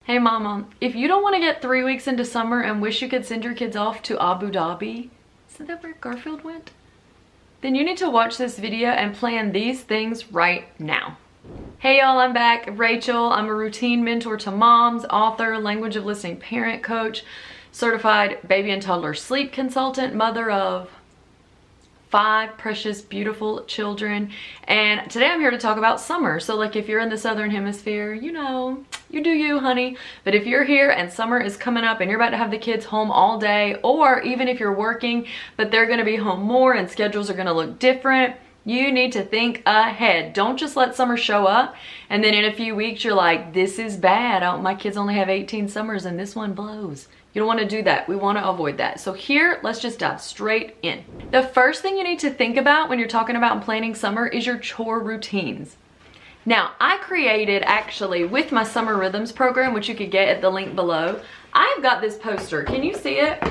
Hey mama, if you don't want to get 3 weeks into summer and wish you could send your kids off to Abu Dhabi, isn't that where Garfield went? Then you need to watch this video and plan these things right now. Hey y'all, I'm back. Rachel. I'm a routine mentor to moms, author, language of listening parent coach, certified baby and toddler sleep consultant, mother of 5 precious, beautiful children. And today I'm here to talk about summer. So like if you're in the Southern Hemisphere, you know, you do you, honey. But if you're here and summer is coming up and you're about to have the kids home all day, or even if you're working, but they're gonna be home more and schedules are gonna look different, you need to think ahead. Don't just let summer show up and then in a few weeks you're like, this is bad. My kids only have 18 summers and this one blows. You don't want to do that. We want to avoid that. So here, let's just dive straight in. The first thing you need to think about when you're talking about planning summer is your chore routines. Now, I created actually with my Summer Rhythms program, which you could get at the link below, I've got this poster. Can you see it?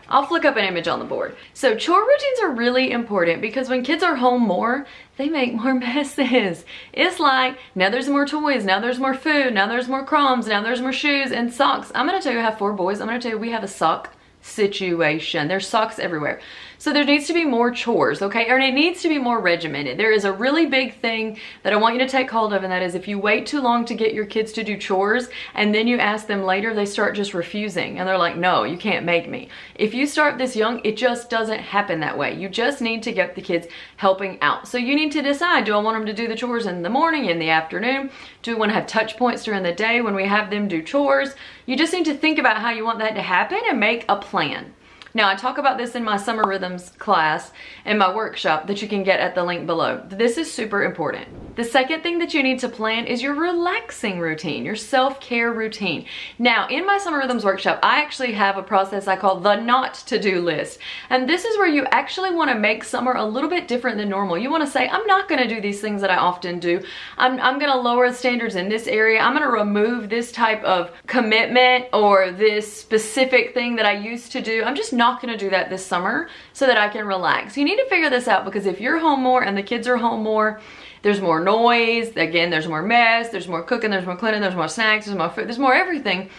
I'll flick up an image on the board. So chore routines are really important because when kids are home more, they make more messes. It's like, now there's more toys, now there's more food, now there's more crumbs, now there's more shoes and socks. I'm gonna tell you I have 4 boys. I'm gonna tell you we have a sock situation. There's socks everywhere. So there needs to be more chores, okay? And it needs to be more regimented. There is a really big thing that I want you to take hold of, and that is if you wait too long to get your kids to do chores and then you ask them later, they start just refusing and they're like, no, you can't make me. If you start this young, it just doesn't happen that way. You just need to get the kids helping out. So you need to decide, do I want them to do the chores in the morning, in the afternoon? Do we want to have touch points during the day when we have them do chores? You just need to think about how you want that to happen and make a plan. Now, I talk about this in my Summer Rhythms class and my workshop that you can get at the link below. This is super important. The second thing that you need to plan is your relaxing routine, your self-care routine. Now, in my Summer Rhythms workshop, I actually have a process I call the not to-do list. And this is where you actually want to make summer a little bit different than normal. You want to say, I'm not going to do these things that I often do. I'm going to lower the standards in this area. I'm going to remove this type of commitment or this specific thing that I used to do. I'm just not going to do that this summer so that I can relax. You need to figure this out because if you're home more and the kids are home more, there's more noise, again, there's more mess, there's more cooking, there's more cleaning, there's more snacks, there's more food, there's more everything.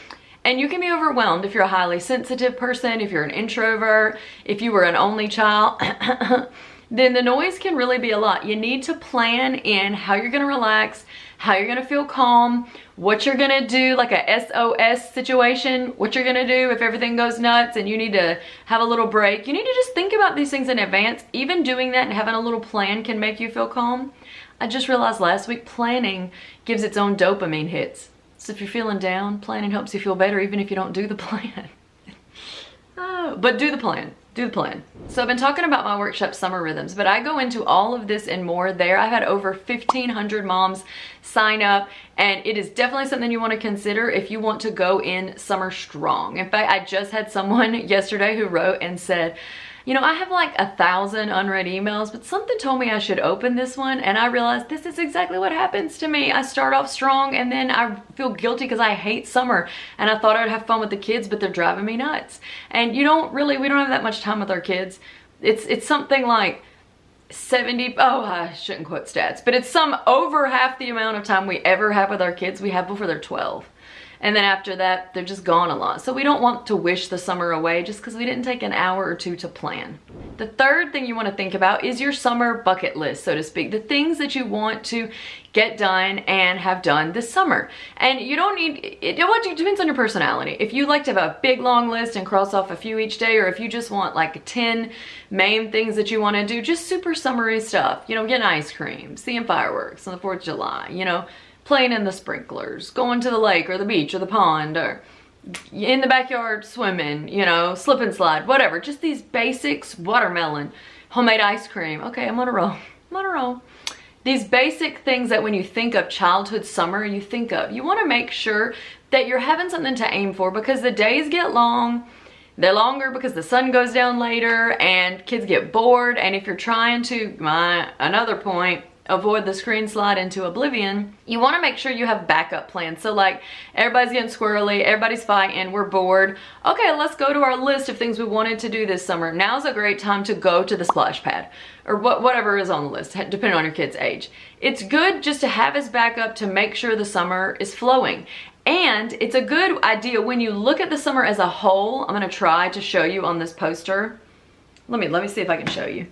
And you can be overwhelmed if you're a highly sensitive person, if you're an introvert, if you were an only child, then the noise can really be a lot. You need to plan in how you're gonna relax, how you're gonna feel calm, what you're gonna do, like a SOS situation, what you're gonna do if everything goes nuts and you need to have a little break. You need to just think about these things in advance. Even doing that and having a little plan can make you feel calm. I just realized last week planning gives its own dopamine hits. So if you're feeling down, planning helps you feel better even if you don't do the plan. Oh, but do the plan. Do the plan. So I've been talking about my workshop Summer Rhythms, but I go into all of this and more there. I've had over 1,500 moms sign up, and it is definitely something you want to consider if you want to go in summer strong. In fact, I just had someone yesterday who wrote and said, you know, I have like 1,000 unread emails, but something told me I should open this one, and I realized this is exactly what happens to me. I start off strong and then I feel guilty because I hate summer, and I thought I would have fun with the kids, but they're driving me nuts. And we don't have that much time with our kids. It's something like 70, oh, I shouldn't quote stats, but it's some over half the amount of time we ever have with our kids we have before they're 12. And then after that, they're just gone a lot. So we don't want to wish the summer away just because we didn't take an hour or 2 to plan. The third thing you want to think about is your summer bucket list, so to speak. The things that you want to get done and have done this summer. And you don't need, it depends on your personality. If you like to have a big long list and cross off a few each day, or if you just want like 10 main things that you want to do, just super summery stuff. You know, getting ice cream, seeing fireworks on the 4th of July, you know, playing in the sprinklers, going to the lake or the beach or the pond, or in the backyard swimming, you know, slip and slide, whatever. Just these basics, watermelon, homemade ice cream. Okay, I'm on a roll. I'm on a roll. These basic things that when you think of childhood summer, you think of. You want to make sure that you're having something to aim for because the days get long. They're longer because the sun goes down later and kids get bored. And if you're trying to, another point, avoid the screen slide into oblivion, you want to make sure you have backup plans. So like, everybody's getting squirrely, everybody's fighting, we're bored. Okay, let's go to our list of things we wanted to do this summer. Now's a great time to go to the splash pad, or whatever is on the list, depending on your kid's age. It's good just to have as backup to make sure the summer is flowing. And it's a good idea when you look at the summer as a whole. I'm gonna try to show you on this poster. Let me see if I can show you.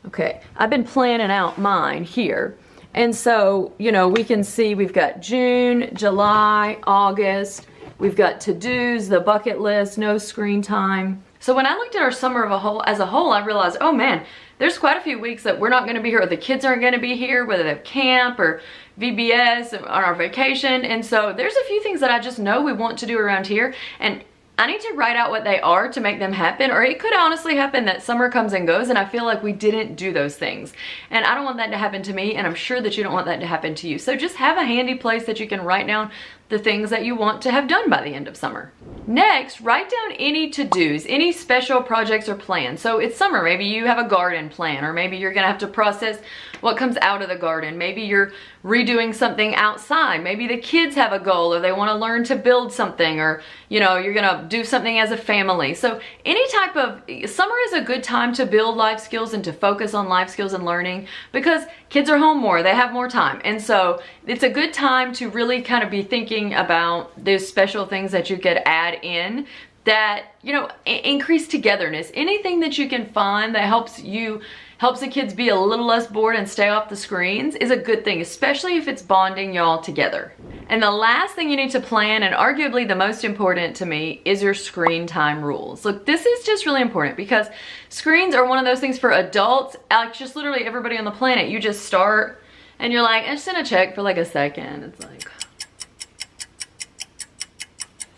Okay, I've been planning out mine here. And so, you know, we can see we've got June, July, August. We've got to-dos, the bucket list, no screen time. So when I looked at our summer as a whole, I realized, oh man, there's quite a few weeks that we're not gonna be here, or the kids aren't gonna be here, whether they have camp or VBS on our vacation. And so there's a few things that I just know we want to do around here. And I need to write out what they are to make them happen, or it could honestly happen that summer comes and goes and I feel like we didn't do those things. And I don't want that to happen to me, and I'm sure that you don't want that to happen to you. So just have a handy place that you can write down the things that you want to have done by the end of summer. Next, write down any to-dos, any special projects or plans. So it's summer, maybe you have a garden plan, or maybe you're gonna have to process what comes out of the garden. Maybe you're redoing something outside. Maybe the kids have a goal, or they wanna learn to build something, or you know, you're gonna do something as a family. So any type of, summer is a good time to build life skills and to focus on life skills and learning, because kids are home more, they have more time. And so it's a good time to really kind of be thinking about those special things that you could add in that, you know, increase togetherness. Anything that you can find that helps the kids be a little less bored and stay off the screens is a good thing, especially if it's bonding y'all together. And the last thing you need to plan, and arguably the most important to me, is your screen time rules. Look, this is just really important because screens are one of those things for adults, like just literally everybody on the planet. You just start and you're like, I'm just gonna check for like a second. It's like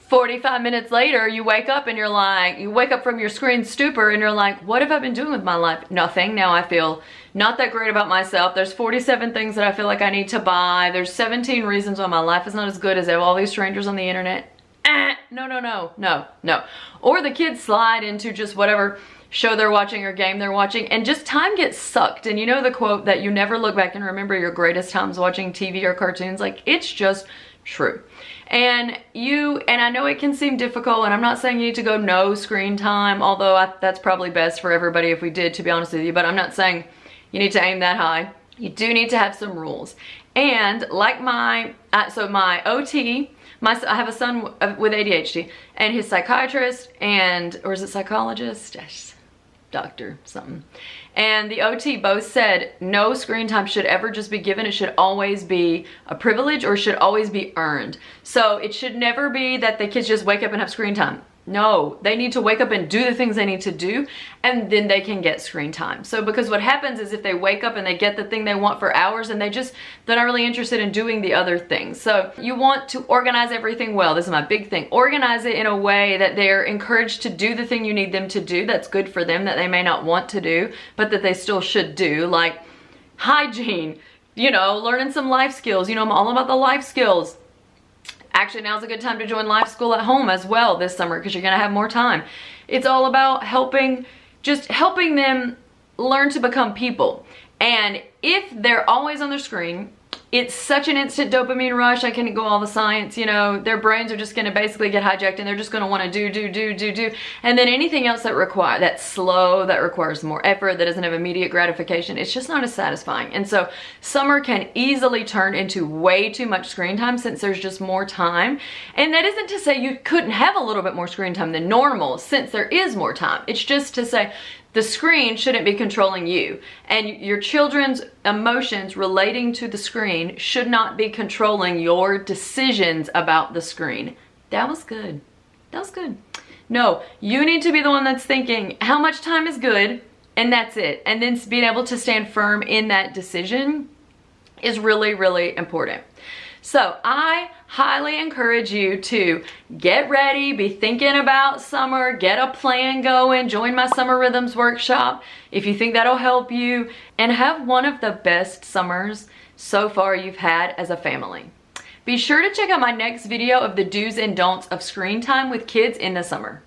45 minutes later, you wake up and you're like, you wake up from your screen stupor and you're like, what have I been doing with my life? Nothing. Now I feel not that great about myself. There's 47 things that I feel like I need to buy. There's 17 reasons why my life is not as good as all these strangers on the internet. No. Or the kids slide into just whatever show they're watching or game they're watching, and just time gets sucked. And you know the quote that you never look back and remember your greatest times watching TV or cartoons? Like, it's just true. And I know it can seem difficult, and I'm not saying you need to go no screen time, although that's probably best for everybody if we did, to be honest with you, but I'm not saying you need to aim that high. You do need to have some rules. And like my OT, I have a son with ADHD, and his psychiatrist or is it psychologist? Doctor, something. And the OT both said no screen time should ever just be given. It should always be a privilege, or should always be earned. So it should never be that the kids just wake up and have screen time. No, they need to wake up and do the things they need to do, and then they can get screen time. So because what happens is if they wake up and they get the thing they want for hours, and they're not really interested in doing the other things. So you want to organize everything well. This is my big thing. Organize it in a way that they're encouraged to do the thing you need them to do that's good for them, that they may not want to do, but that they still should do, like hygiene, you know, learning some life skills. You know, I'm all about the life skills. Actually, now's a good time to join Life School at Home as well this summer, because you're gonna have more time. It's all about helping them learn to become people. And if they're always on their screen, it's such an instant dopamine rush. I can't go all the science, you know, their brains are just gonna basically get hijacked, and they're just gonna wanna do. And then anything else that's slow, that requires more effort, that doesn't have immediate gratification, it's just not as satisfying. And so summer can easily turn into way too much screen time since there's just more time. And that isn't to say you couldn't have a little bit more screen time than normal since there is more time. It's just to say the screen shouldn't be controlling you, and your children's emotions relating to the screen should not be controlling your decisions about the screen. That was good. That was good. No, you need to be the one that's thinking how much time is good, and that's it. And then being able to stand firm in that decision is really, really important. So I highly encourage you to get ready, be thinking about summer, get a plan going, join my Summer Rhythms workshop if you think that'll help you, and have one of the best summers so far you've had as a family. Be sure to check out my next video of the do's and don'ts of screen time with kids in the summer.